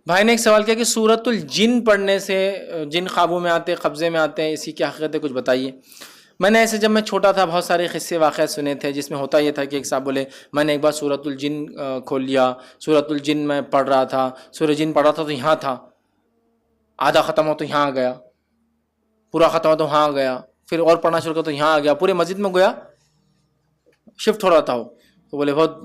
بھائی نے ایک سوال کیا کہ سورۃ الجن پڑھنے سے جن قابو میں آتے قبضے میں آتے ہیں، اسی کی حقیقت ہے، کچھ بتائیے۔ میں نے ایسے جب میں چھوٹا تھا بہت سارے قصے واقعات سنے تھے، جس میں ہوتا یہ تھا کہ ایک صاحب بولے میں نے ایک بار سورۃ الجن کھول لیا، سورۃ الجن میں پڑھ رہا تھا، سورۃ الجن پڑھ رہا تھا تو یہاں تھا، آدھا ختم ہو تو یہاں آ گیا، پورا ختم ہو تو وہاں آ گیا، پھر اور پڑھنا شروع کیا تو یہاں آ گیا، پورے مسجد میں گویا شفٹ ہو رہا تھا وہ۔ تو بولے بہت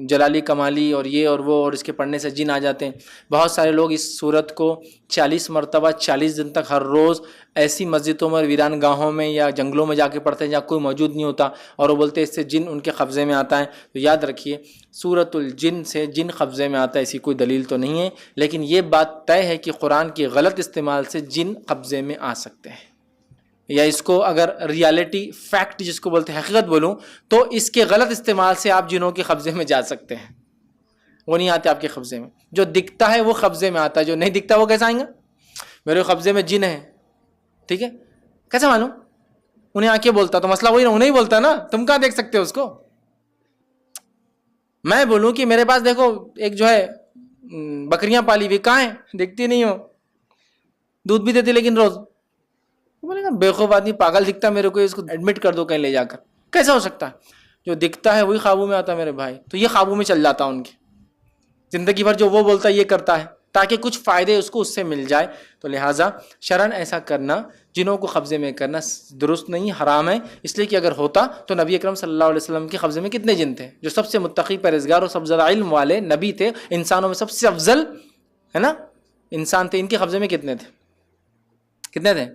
جلالی کمالی اور یہ اور وہ، اور اس کے پڑھنے سے جن آ جاتے ہیں۔ بہت سارے لوگ اس صورت کو 40 مرتبہ 40 دن تک ہر روز ایسی مسجدوں میں، ویران گاہوں میں یا جنگلوں میں جا کے پڑھتے ہیں جہاں کوئی موجود نہیں ہوتا، اور وہ بولتے ہیں اس سے جن ان کے قبضے میں آتا ہے۔ تو یاد رکھیے سورۃ الجن سے جن قبضے میں آتا ہے ایسی کوئی دلیل تو نہیں ہے، لیکن یہ بات طے ہے کہ قرآن کی غلط استعمال سے جن قبضے میں آ سکتے ہیں، یا اس کو اگر ریالٹی فیکٹ جس کو بولتے ہیں حقیقت بولوں تو اس کے غلط استعمال سے آپ جنوں کے قبضے میں جا سکتے ہیں۔ وہ نہیں آتے آپ کے قبضے میں، جو دکھتا ہے وہ قبضے میں آتا ہے، جو نہیں دکھتا وہ کیسا آئیں گا؟ میرے قبضے میں جن ہے، ٹھیک ہے، کیسے معلوم؟ انہیں آ کے بولتا تو مسئلہ وہی، انہیں ہی بولتا نا، تم کہاں دیکھ سکتے ہو اس کو؟ میں بولوں کہ میرے پاس دیکھو ایک جو ہے بکریاں پالی ہوئی، کہاں ہیں؟ دکھتی نہیں ہو، دودھ بھی دیتی لیکن روز، بولے گا بیوقوف آدمی، پاگل دکھتا میرے کو، اس کو ایڈمٹ کر دو کہیں لے جا کر۔ کیسا ہو سکتا ہے؟ جو دکھتا ہے وہی قابو میں آتا ہے میرے بھائی، تو یہ قابو میں چل جاتا ان کی زندگی بھر، جو وہ بولتا ہے یہ کرتا ہے تاکہ کچھ فائدے اس کو اس سے مل جائے۔ تو لہٰذا شرعاً ایسا کرنا، جنوں کو قبضے میں کرنا درست نہیں، حرام ہے، اس لیے کہ اگر ہوتا تو نبی اکرم صلی اللہ علیہ وسلم کے قبضے میں کتنے جن تھے؟ جو سب سے متقی پرہیزگار اور سب سے زیادہ علم والے نبی تھے، انسانوں میں سب سے افضل ہے نا انسان تھے، ان کے قبضے میں کتنے تھے؟ کتنے تھے؟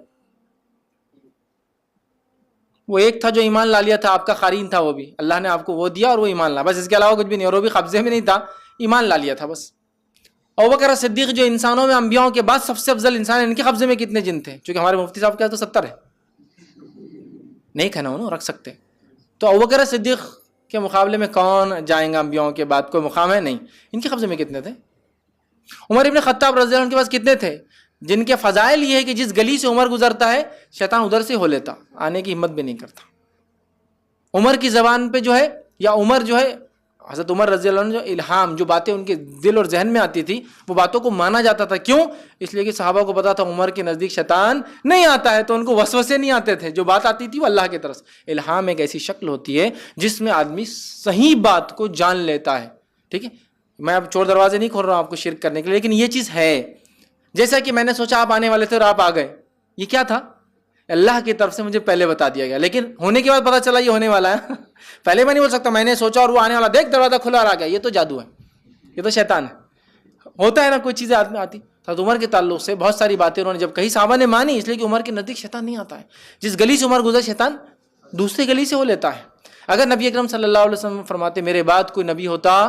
وہ ایک تھا جو ایمان لا لیا تھا، آپ کا قارین تھا، وہ بھی اللہ نے آپ کو وہ دیا اور وہ ایمان لا، بس اس کے علاوہ کچھ بھی نہیں، اور وہ بھی قبضے میں نہیں تھا، ایمان لا لیا تھا بس۔ ابوبکر صدیق جو انسانوں میں انبیاؤں کے بعد سب سے افضل انسان، ان کے قبضے میں کتنے جن تھے؟ چونکہ ہمارے مفتی صاحب کیا تو 70 ہے، نہیں کہنا انہوں رکھ سکتے، تو ابوبکر صدیق کے مقابلے میں کون جائیں گا؟ انبیاؤں کے بعد کوئی مقام ہے نہیں، ان کے قبضے میں کتنے تھے؟ عمر ابن خطاب رضی اللہ عنہ کے پاس کتنے تھے؟ جن کے فضائل یہ ہے کہ جس گلی سے عمر گزرتا ہے شیطان ادھر سے ہو لیتا، آنے کی ہمت بھی نہیں کرتا۔ عمر کی زبان پہ جو ہے، یا عمر جو ہے، حضرت عمر رضی اللہ عنہ جو الہام، جو باتیں ان کے دل اور ذہن میں آتی تھی وہ باتوں کو مانا جاتا تھا۔ کیوں؟ اس لیے کہ صحابہ کو پتا تھا عمر کے نزدیک شیطان نہیں آتا ہے، تو ان کو وسوسے نہیں آتے تھے، جو بات آتی تھی وہ اللہ کی طرف سے۔ الہام ایک ایسی شکل ہوتی ہے جس میں آدمی صحیح بات کو جان لیتا ہے، ٹھیک ہے؟ میں اب چور دروازے نہیں کھول رہا ہوں آپ کو شرک کرنے کے لیے، لیکن یہ چیز ہے، جیسا کہ میں نے سوچا آپ آنے والے تھے اور آپ آ گئے، یہ کیا تھا؟ اللہ کی طرف سے مجھے پہلے بتا دیا گیا، لیکن ہونے کے بعد پتا چلا یہ ہونے والا ہے۔ پہلے میں نہیں بول سکتا میں نے سوچا اور وہ آنے والا، دیکھ دروازہ کھلا اور آ گیا، یہ تو جادو ہے، یہ تو شیطان ہے۔ ہوتا ہے نا کوئی چیزیں آدمی آتی۔ حضرت عمر کے تعلق سے بہت ساری باتیں انہوں نے جب کہی صحابہ نے مانی، اس لیے کہ عمر کے نزدیک شیطان نہیں آتا ہے، جس گلی سے عمر گزر شیطان دوسری گلی سے ہو لیتا ہے۔ اگر نبی اکرم صلی اللہ علیہ وسلم فرماتے میرے بعد کوئی نبی ہوتا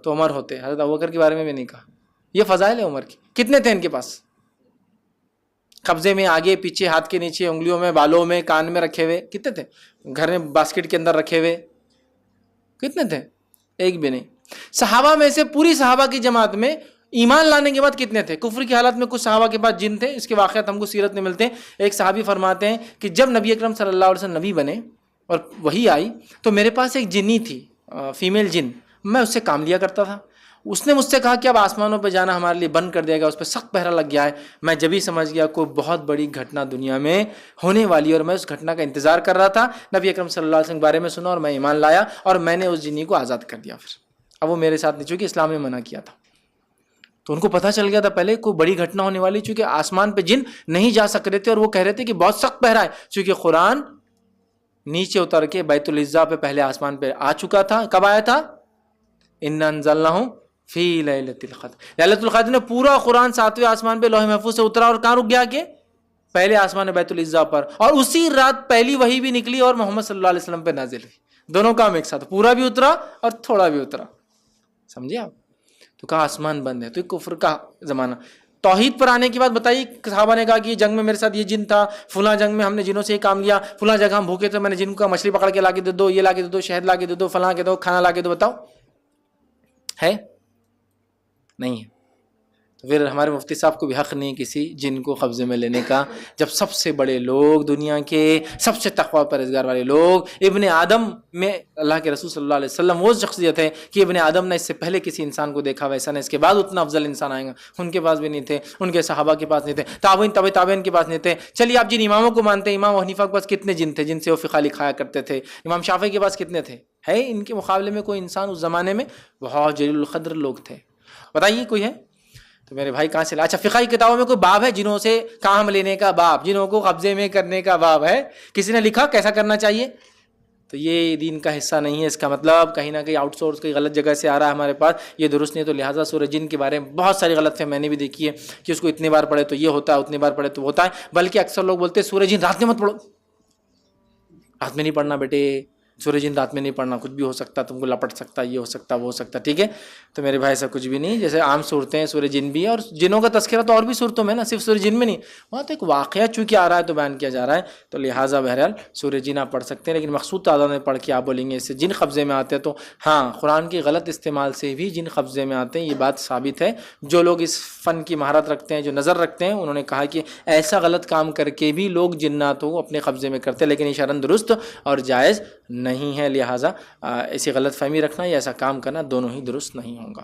تو عمر ہوتے، حضرت ابوبکر کے بارے میں بھی نہیں کہا۔ یہ فضائل ہے عمر کی، کتنے تھے ان کے پاس؟ قبضے میں، آگے پیچھے، ہاتھ کے نیچے، انگلیوں میں، بالوں میں، کان میں رکھے ہوئے، کتنے تھے؟ گھر میں باسکٹ کے اندر رکھے ہوئے، کتنے تھے؟ ایک بھی نہیں۔ صحابہ میں سے پوری صحابہ کی جماعت میں ایمان لانے کے بعد کتنے تھے؟ کفر کی حالت میں کچھ صحابہ کے پاس جن تھے، اس کے واقعات ہم کو سیرت میں ملتے ہیں۔ ایک صحابی فرماتے ہیں کہ جب نبی اکرم صلی اللہ علیہ وسلم نبی بنے اور وحی آئی تو میرے پاس ایک جنی تھی، فیمیل جن، میں اس سے کام لیا کرتا تھا۔ اس نے مجھ سے کہا کہ اب آسمانوں پہ جانا ہمارے لیے بند کر دیا گا، اس پہ سخت پہرا لگ گیا ہے۔ میں جبھی سمجھ گیا کوئی بہت بڑی گھٹنا دنیا میں ہونے والی ہے، اور میں اس گھٹنا کا انتظار کر رہا تھا۔ نبی اکرم صلی اللہ علیہ وسلم کے بارے میں سنا اور میں ایمان لایا، اور میں نے اس جنی کو آزاد کر دیا۔ پھر اب وہ میرے ساتھ نہیں، چونکہ اسلام نے منع کیا تھا، تو ان کو پتہ چل گیا تھا پہلے کوئی بڑی گھٹنا ہونے والی، چونکہ آسمان پہ جن نہیں جا سک رہے تھے، اور وہ کہہ رہے تھے کہ بہت سخت پہرا ہے، چونکہ قرآن نیچے اتر کے بیت العزا پہ پہلے آسمان پہ آ چکا تھا۔ کب آیا تھا؟ انا انزلناہ فی لیلۃ القدر، لیلۃ القدر نے پورا قرآن 7ویں آسمان پہ لوح محفوظ سے اترا، اور کہاں رک گیا کہ پہلے آسمان بیت العزا پر، اور اسی رات پہلی وحی بھی نکلی اور محمد صلی اللہ علیہ وسلم پہ نازل ہوئی۔ دونوں کام ایک ساتھ، پورا بھی اترا اور تھوڑا بھی اترا، سمجھے آپ؟ تو کہا آسمان بند ہے، تو کفر کا زمانہ۔ توحید پر آنے کی بات بتائی، صحابہ نے کہا کہ یہ جنگ میں میرے ساتھ یہ جن تھا، فلاں جنگ میں ہم نے جنوں سے یہ کام لیا، فلاں جگہ ہم بھوکے تھے، میں نے جن کا مچھلی پکڑ کے لا کے دے دو، یہ لا کے دے دو، شہد لا کے دے دو، فلاں کے دو، کھانا لا کے دو۔ بتاؤ ہے؟ نہیں ہے۔ تو پھر ہمارے مفتی صاحب کو بھی حق نہیں کسی جن کو قبضے میں لینے کا، جب سب سے بڑے لوگ دنیا کے سب سے تقویٰ پرہیزگار والے لوگ ابن آدم میں اللہ کے رسول صلی اللہ علیہ وسلم وہ شخصیت ہے کہ ابن آدم نے اس سے پہلے کسی انسان کو دیکھا ویسا نہیں، اس کے بعد اتنا افضل انسان آئے گا، ان کے پاس بھی نہیں تھے، ان کے صحابہ کے پاس نہیں تھے، تابعین تبع تابعین کے پاس نہیں تھے۔ چلیے آپ جن اماموں کو مانتے ہیں، امام ابو حنیفہ کے پاس کتنے جن تھے جن سے وہ فقہ لکھایا کرتے تھے؟ امام شافعی کے پاس کتنے تھے؟ ہے ان کے مقابلے میں کوئی انسان اس زمانے میں؟ بہت جلیل القدر لوگ تھے۔ بتائیے کوئی ہے؟ تو میرے بھائی کہاں سے لا؟ اچھا فقہی کتابوں میں کوئی باب ہے جنہوں سے کام لینے کا باب، جنہوں کو قبضے میں کرنے کا باب ہے؟ کسی نے لکھا کیسا کرنا چاہیے؟ تو یہ دین کا حصہ نہیں ہے، اس کا مطلب کہیں نہ کہیں آؤٹ سورس کی غلط جگہ سے آ رہا ہے ہمارے پاس، یہ درست نہیں ہے۔ تو لہٰذا سورہ جن کے بارے میں بہت ساری غلط فہمی میں نے بھی دیکھی ہے کہ اس کو اتنی بار پڑھے تو یہ ہوتا ہے، اتنی بار پڑھے تو ہوتا ہے، بلکہ اکثر لوگ بولتے ہیں سورہ جن رات میں مت پڑھو، رات میں نہیں پڑھنا بیٹے، سورہ جن رات میں نہیں پڑھنا، کچھ بھی ہو سکتا، تم کو لپٹ سکتا، یہ ہو سکتا وہ ہو سکتا، ٹھیک ہے؟ تو میرے بھائی ایسا کچھ بھی نہیں، جیسے عام صورتیں ہیں سورہ جن بھی ہے، اور جنوں کا تذکرہ تو اور بھی صورتوں میں نا، صرف سورہ جن میں نہیں، وہاں تو ایک واقعہ چونکہ آ رہا ہے تو بیان کیا جا رہا ہے، تو لہٰذا بہرحال سورہ جن آپ پڑھ سکتے ہیں، لیکن مقصود تعداد میں پڑھ کے آپ بولیں گے اس سے جن قبضے میں آتے ہیں، تو ہاں قرآن کے غلط استعمال سے بھی جن قبضے میں آتے ہیں، یہ بات ثابت ہے۔ جو لوگ اس فن کی مہارت رکھتے ہیں، جو نظر رکھتے ہیں، انہوں نے کہا کہ ایسا غلط کام کر کے بھی لوگ جناتوں کو اپنے قبضے میں کرتے ہیں، لیکن یہ شرعاً درست اور جائز نہیں ہے، لہٰذا ایسی غلط فہمی رکھنا یا ایسا کام کرنا دونوں ہی درست نہیں ہوگا۔